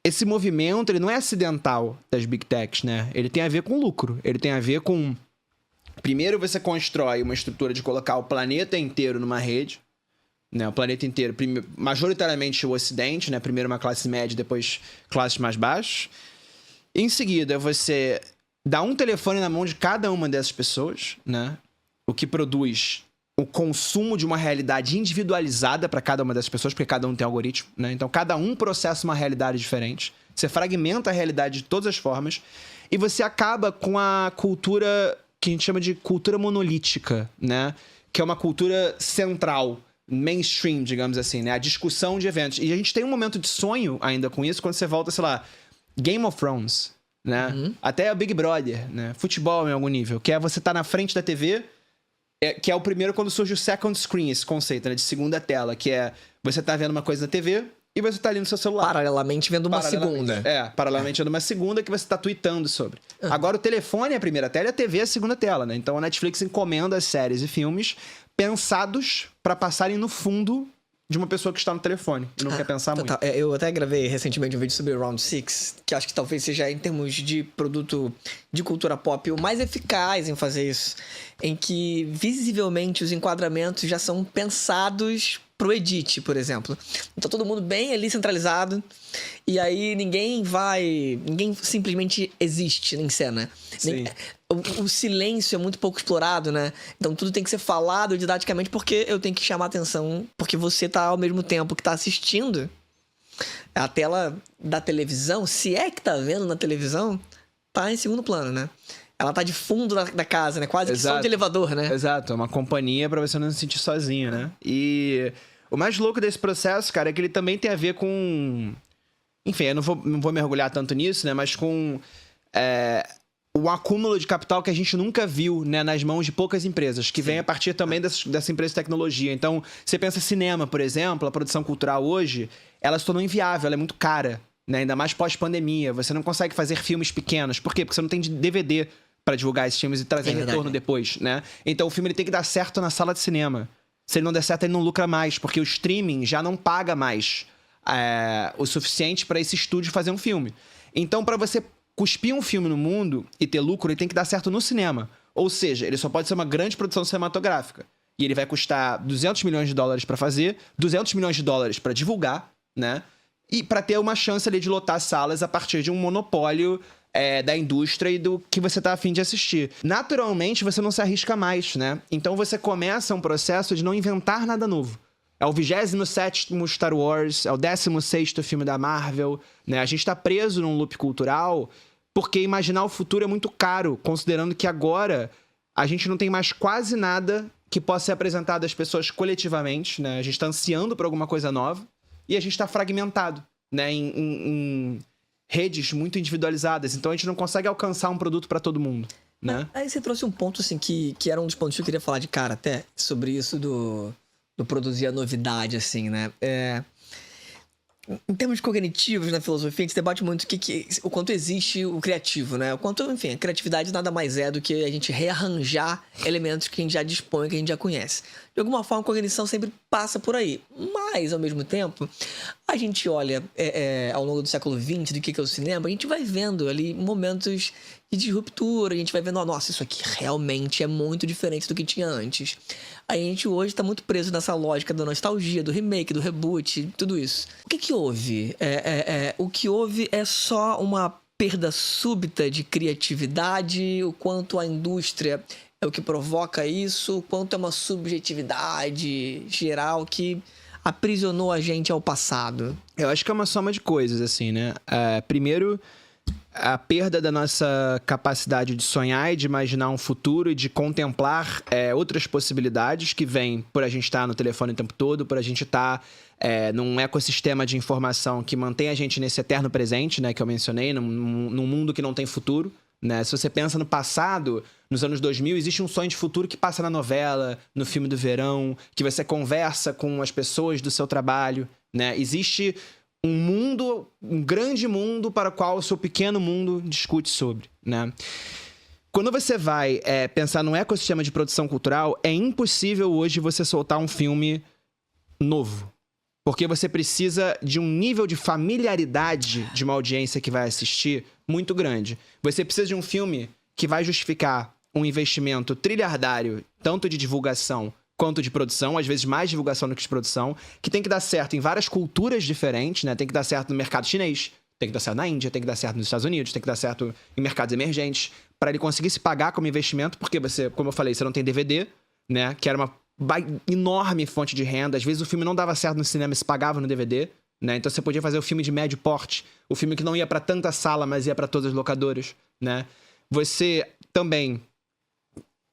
esse movimento, ele não é acidental das Big Techs, né? Ele tem a ver com lucro. Ele tem a ver com... Primeiro você constrói uma estrutura de colocar o planeta inteiro numa rede, né? O planeta inteiro, majoritariamente o Ocidente, né? Primeiro uma classe média, depois classes mais baixas. Em seguida, você dá um telefone na mão de cada uma dessas pessoas, né? O que produz o consumo de uma realidade individualizada para cada uma dessas pessoas, porque cada um tem algoritmo, né? Então, cada um processa uma realidade diferente. Você fragmenta a realidade de todas as formas e você acaba com a cultura que a gente chama de cultura monolítica, né? Que é uma cultura central, mainstream, digamos assim, né? A discussão de eventos. E a gente tem um momento de sonho ainda com isso quando você volta, sei lá, Game of Thrones, né? Até o Big Brother, né? Futebol em algum nível, que é você tá na frente da TV, que é o primeiro quando surge o second screen, esse conceito, né? De segunda tela, que é você tá vendo uma coisa na TV e você tá ali no seu celular. Paralelamente vendo uma segunda. Paralelamente vendo uma segunda que você tá tweetando sobre. Agora o telefone é a primeira tela e a TV é a segunda tela, né? Então a Netflix encomenda as séries e filmes pensados pra passarem no fundo de uma pessoa que está no telefone e não quer pensar muito. Eu até gravei recentemente um vídeo sobre o Round Six, que acho que talvez seja, em termos de produto de cultura pop, o mais eficaz em fazer isso. Em que, visivelmente, os enquadramentos já são pensados pro edit, por exemplo. Então, todo mundo bem ali centralizado. E aí, ninguém simplesmente existe em cena. O silêncio é muito pouco explorado, né? Então, tudo tem que ser falado didaticamente porque eu tenho que chamar atenção. Porque você tá, ao mesmo tempo que tá assistindo a tela da televisão, se é que tá vendo na televisão, tá em segundo plano, né? Ela tá de fundo da casa, né? Quase que som de elevador, né? Exato, é uma companhia pra você não se sentir sozinho, né? E o mais louco desse processo, cara, é que ele também tem a ver com... Enfim, eu não vou mergulhar tanto nisso, né? Mas com o acúmulo de capital que a gente nunca viu, né? Nas mãos de poucas empresas, que vem a partir também dessa empresa de tecnologia. Então, você pensa cinema, por exemplo, a produção cultural hoje, ela se tornou inviável, ela é muito cara, né? Ainda mais pós-pandemia. Você não consegue fazer filmes pequenos. Por quê? Porque você não tem DVD pra divulgar esses filmes e trazer retorno depois, né? Então o filme ele tem que dar certo na sala de cinema. Se ele não der certo, ele não lucra mais, porque o streaming já não paga mais o suficiente pra esse estúdio fazer um filme. Então, pra você cuspir um filme no mundo e ter lucro, ele tem que dar certo no cinema. Ou seja, ele só pode ser uma grande produção cinematográfica. E ele vai custar 200 milhões de dólares pra fazer, 200 milhões de dólares pra divulgar, né? E pra ter uma chance ali de lotar salas a partir de um monopólio da indústria e do que você tá afim de assistir. Naturalmente, você não se arrisca mais, né? Então você começa um processo de não inventar nada novo. É o 27º Star Wars, é o 16º filme da Marvel, né? A gente tá preso num loop cultural porque imaginar o futuro é muito caro, considerando que agora a gente não tem mais quase nada que possa ser apresentado às pessoas coletivamente, né? A gente tá ansiando por alguma coisa nova e a gente tá fragmentado, né? Em redes muito individualizadas. Então a gente não consegue alcançar um produto para todo mundo, né? Aí você trouxe um ponto, assim, que era um dos pontos que eu queria falar de cara até, sobre isso do produzir a novidade, assim, né? Em termos cognitivos, na filosofia, a gente debate muito o quanto existe o criativo, né? O quanto, enfim, a criatividade nada mais é do que a gente rearranjar elementos que a gente já dispõe, que a gente já conhece. De alguma forma, a cognição sempre passa por aí. Mas, ao mesmo tempo, a gente olha ao longo do século XX, do que é o cinema, a gente vai vendo ali momentos de ruptura, a gente vai vendo, nossa, isso aqui realmente é muito diferente do que tinha antes. A gente hoje tá muito preso nessa lógica da nostalgia, do remake, do reboot, tudo isso. O que houve? O que houve é só uma perda súbita de criatividade, o quanto a indústria é o que provoca isso, o quanto é uma subjetividade geral que aprisionou a gente ao passado. Eu acho que é uma soma de coisas, assim, né? Primeiro, a perda da nossa capacidade de sonhar e de imaginar um futuro e de contemplar outras possibilidades que vêm por a gente estar no telefone o tempo todo, por a gente estar num ecossistema de informação que mantém a gente nesse eterno presente, né, que eu mencionei, num mundo que não tem futuro, né? Se você pensa no passado, nos anos 2000, existe um sonho de futuro que passa na novela, no filme do verão, que você conversa com as pessoas do seu trabalho, né? Existe um mundo, um grande mundo para o qual o seu pequeno mundo discute sobre, né? Quando você vai pensar num ecossistema de produção cultural, é impossível hoje você soltar um filme novo. Porque você precisa de um nível de familiaridade de uma audiência que vai assistir muito grande. Você precisa de um filme que vai justificar um investimento trilhardário, tanto de divulgação quanto de produção, às vezes mais divulgação do que de produção, que tem que dar certo em várias culturas diferentes, né? Tem que dar certo no mercado chinês, tem que dar certo na Índia, tem que dar certo nos Estados Unidos, tem que dar certo em mercados emergentes, para ele conseguir se pagar como investimento, porque você, como eu falei, você não tem DVD, né? Que era uma enorme fonte de renda. Às vezes o filme não dava certo no cinema e se pagava no DVD, né? Então você podia fazer o filme de médio porte, o filme que não ia para tanta sala, mas ia para todas as locadoras, né? Você também,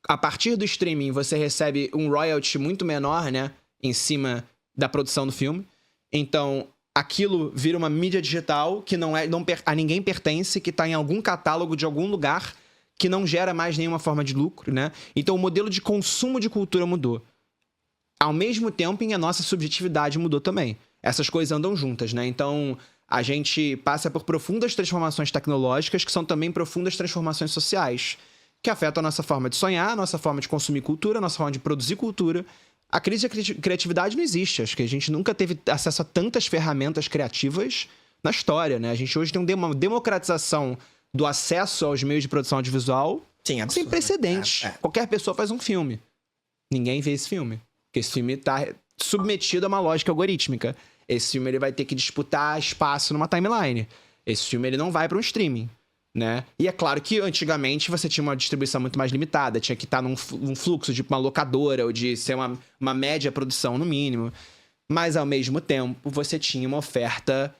a partir do streaming, você recebe um royalty muito menor, né? Em cima da produção do filme. Então, aquilo vira uma mídia digital que a ninguém pertence, que tá em algum catálogo de algum lugar, que não gera mais nenhuma forma de lucro, né? Então, o modelo de consumo de cultura mudou. Ao mesmo tempo, a nossa subjetividade mudou também. Essas coisas andam juntas, né? Então, a gente passa por profundas transformações tecnológicas, que são também profundas transformações sociais, que afetam a nossa forma de sonhar, a nossa forma de consumir cultura, a nossa forma de produzir cultura. A crise de criatividade não existe. Acho que a gente nunca teve acesso a tantas ferramentas criativas na história, né? A gente hoje tem uma democratização do acesso aos meios de produção audiovisual sem precedentes. Qualquer pessoa faz um filme. Ninguém vê esse filme. Porque esse filme está submetido a uma lógica algorítmica. Esse filme ele vai ter que disputar espaço numa timeline. Esse filme ele não vai para um streaming, né? E é claro que antigamente você tinha uma distribuição muito mais limitada. Tinha que estar num fluxo de uma locadora ou de ser uma média produção no mínimo. Mas ao mesmo tempo você tinha uma oferta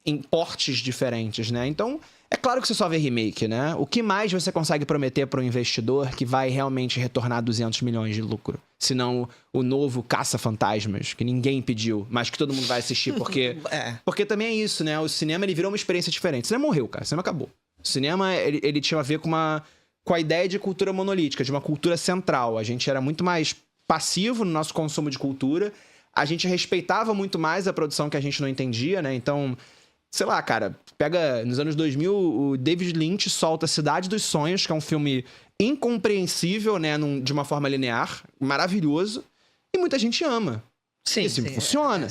em portes diferentes, né? Então, é claro que você só vê remake, né? O que mais você consegue prometer para um investidor que vai realmente retornar 200 milhões de lucro? Se não o novo Caça-Fantasmas, que ninguém pediu, mas que todo mundo vai assistir porque... Porque também é isso, né? O cinema, ele virou uma experiência diferente. O cinema morreu, cara. O cinema acabou. O cinema, ele tinha a ver com a ideia de cultura monolítica, de uma cultura central. A gente era muito mais passivo no nosso consumo de cultura. A gente respeitava muito mais a produção que a gente não entendia, né? Então... Sei lá, cara, pega nos anos 2000, o David Lynch solta Cidade dos Sonhos, que é um filme incompreensível, né, de uma forma linear, maravilhoso, e muita gente ama. Sim, esse filme funciona.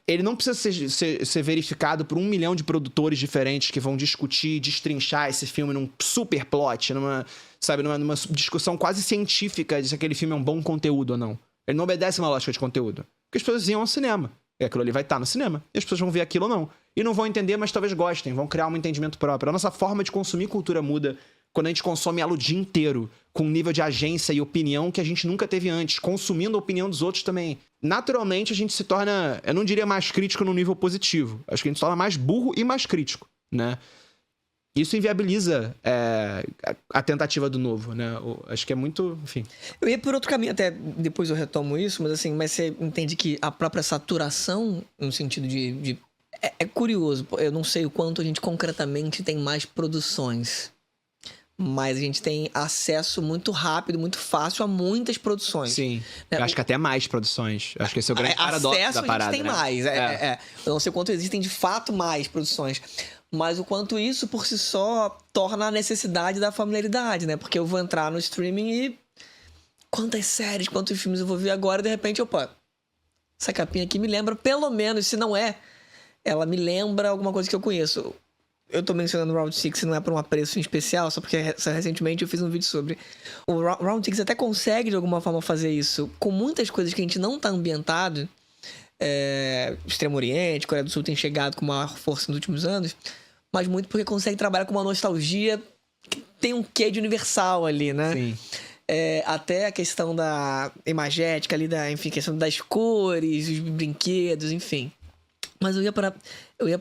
Ele não precisa ser verificado por 1 milhão de produtores diferentes que vão discutir, destrinchar esse filme num super plot, numa discussão quase científica de se aquele filme é um bom conteúdo ou não. Ele não obedece uma lógica de conteúdo. Porque as pessoas iam ao cinema. E aquilo ali vai estar no cinema. E as pessoas vão ver aquilo ou não. E não vão entender, mas talvez gostem. Vão criar um entendimento próprio. A nossa forma de consumir cultura muda quando a gente consome ela o dia inteiro, com um nível de agência e opinião que a gente nunca teve antes, consumindo a opinião dos outros também. Naturalmente, a gente se torna, eu não diria mais crítico no nível positivo. Acho que a gente se torna mais burro e mais crítico, né? Isso inviabiliza a tentativa do novo, né? Acho que é muito... Enfim. Eu ia por outro caminho, até depois eu retomo isso, mas assim, você entende que a própria saturação, no sentido de é curioso, eu não sei o quanto a gente concretamente tem mais produções, mas a gente tem acesso muito rápido, muito fácil a muitas produções. Sim, eu acho que até mais produções. Eu acho que esse é o grande paradoxo da parada, a gente tem mais, eu não sei quanto existem de fato mais produções. Mas o quanto isso, por si só, torna a necessidade da familiaridade, né? Porque eu vou entrar no streaming e... Quantas séries, quantos filmes eu vou ver agora, e de repente, opa, essa capinha aqui me lembra, pelo menos, se não é, ela me lembra alguma coisa que eu conheço. Eu tô mencionando o Round 6, não é por um apreço em especial, só porque recentemente eu fiz um vídeo sobre... O Round 6 até consegue, de alguma forma, fazer isso com muitas coisas que a gente não tá ambientado. Extremo Oriente, Coreia do Sul tem chegado com maior força nos últimos anos, mas muito porque consegue trabalhar com uma nostalgia que tem um quê de universal ali, né? Sim. Até a questão da imagética ali, questão das cores, os brinquedos, enfim. Mas eu ia para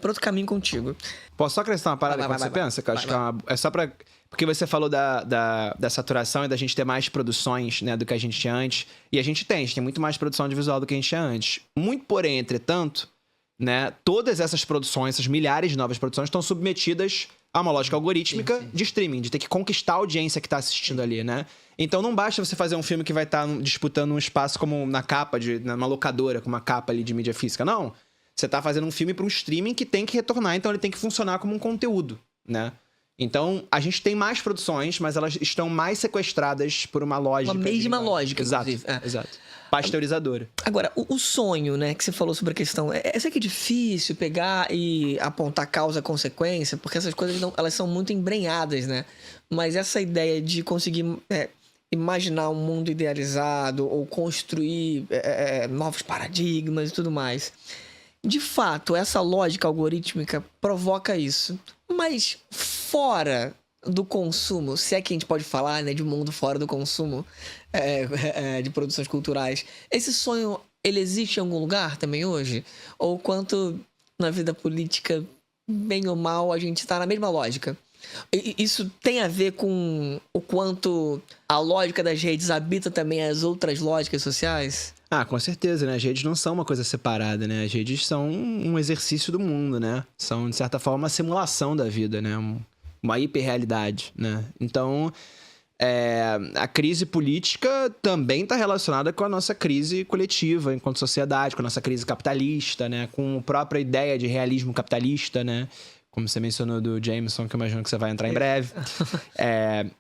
outro caminho contigo. Posso só acrescentar uma parada que você pensa? Que eu acho que é só pra... Porque você falou da saturação e da gente ter mais produções, né, do que a gente tinha antes. E a gente tem muito mais produção audiovisual do que a gente tinha antes. Muito porém, entretanto, né, todas essas produções, essas milhares de novas produções, estão submetidas a uma lógica algorítmica de streaming, de ter que conquistar a audiência que está assistindo ali, né? Então não basta você fazer um filme que vai estar disputando um espaço como na capa, numa locadora, com uma capa ali de mídia física. Não. Você está fazendo um filme para um streaming que tem que retornar, então ele tem que funcionar como um conteúdo, né? Então, a gente tem mais produções, mas elas estão mais sequestradas por uma lógica. Uma mesma lógica, exato, inclusive. exato. Pasteurizadora. Agora, o sonho, né, que você falou sobre a questão, essa que é difícil pegar e apontar causa-consequência, porque essas coisas elas são muito embrenhadas, né? Mas essa ideia de conseguir imaginar um mundo idealizado ou construir novos paradigmas e tudo mais. De fato, essa lógica algorítmica provoca isso. Mas fora do consumo, se é que a gente pode falar, né, de um mundo fora do consumo de produções culturais, esse sonho, ele existe em algum lugar também hoje? Ou quanto na vida política, bem ou mal, a gente está na mesma lógica? Isso tem a ver com o quanto a lógica das redes habita também as outras lógicas sociais? Ah, com certeza, né? As redes não são uma coisa separada, né? As redes são um exercício do mundo, né? São, de certa forma, uma simulação da vida, né? Uma hiperrealidade, né? Então, a crise política também está relacionada com a nossa crise coletiva enquanto sociedade, com a nossa crise capitalista, né? Com a própria ideia de realismo capitalista, né? Como você mencionou do Jameson, que eu imagino que você vai entrar em breve.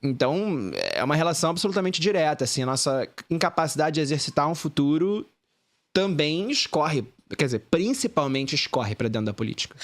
Então, é uma relação absolutamente direta, assim. A nossa incapacidade de exercitar um futuro também escorre, quer dizer, principalmente escorre para dentro da política.